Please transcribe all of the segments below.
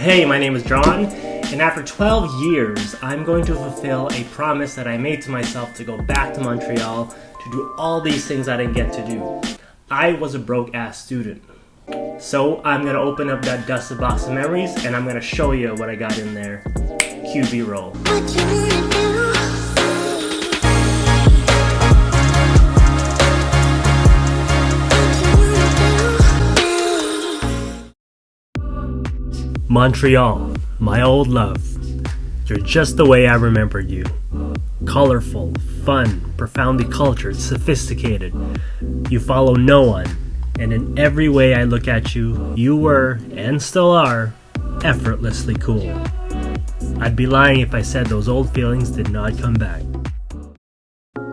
Hey, my name is John, and after 12 years, I'm going to fulfill a promise that I made to myself to go back to Montreal to do all these things I didn't get to do. I was a broke-ass student. So I'm going to open up that dusted box of memories, and I'm going to show you what I got in there. QB roll. Montreal, my old love. You're just the way I remembered you. Colorful, fun, profoundly cultured, sophisticated. You follow no one, and in every way I look at you, you were, and still are, effortlessly cool. I'd be lying if I said those old feelings did not come back.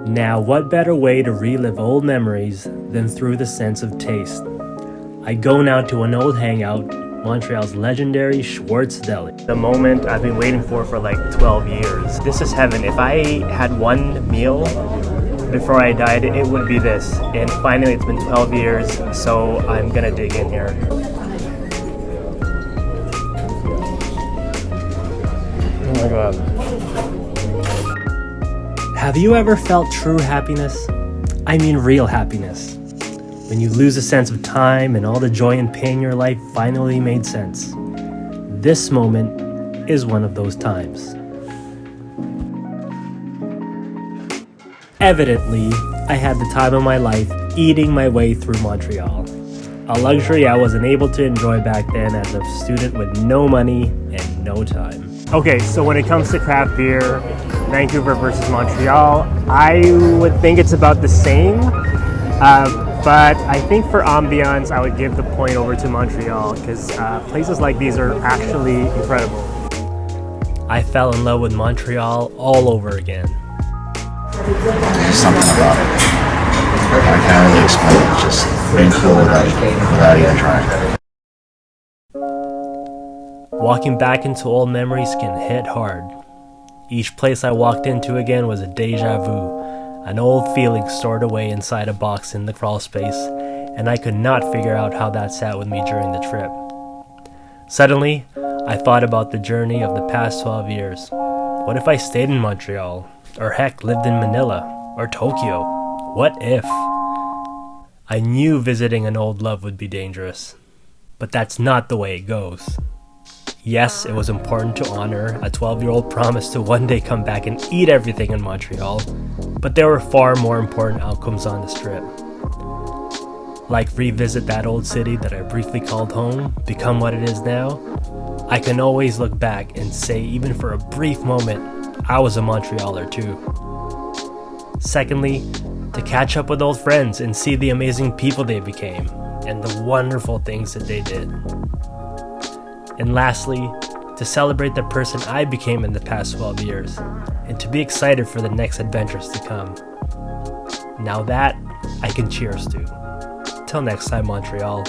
Now, what better way to relive old memories than through the sense of taste? I go now to an old hangout, Montreal's legendary Schwartz Deli. The moment I've been waiting for like 12 years. This is heaven. If I had one meal before I died, it would be this. And finally, it's been 12 years, so I'm gonna dig in here. Oh my God. Have you ever felt true happiness? I mean real happiness. When you lose a sense of time and all the joy and pain in your life finally made sense. This moment is one of those times. Evidently, I had the time of my life eating my way through Montreal. A luxury I wasn't able to enjoy back then as a student with no money and no time. Okay, so when it comes to craft beer, Vancouver versus Montreal, I would think it's about the same. But I think for ambiance, I would give the point over to Montreal because places like these are actually incredible. I fell in love with Montreal all over again. There's something about it. I can't really explain it. It's just pretty cool without even trying. Walking back into old memories can hit hard. Each place I walked into again was a deja vu. An old feeling stored away inside a box in the crawl space, and I could not figure out how that sat with me during the trip. Suddenly, I thought about the journey of the past 12 years. What if I stayed in Montreal? Or heck, lived in Manila? Or Tokyo? What if? I knew visiting an old love would be dangerous, but that's not the way it goes. Yes, it was important to honor a 12-year-old promise to one day come back and eat everything in Montreal, but there were far more important outcomes on this trip. Like revisit that old city that I briefly called home, become what it is now. I can always look back and say, even for a brief moment, I was a Montrealer too. Secondly, to catch up with old friends and see the amazing people they became, and the wonderful things that they did. And lastly, to celebrate the person I became in the past 12 years, and to be excited for the next adventures to come. Now that, I can cheers to. Till next time, Montreal.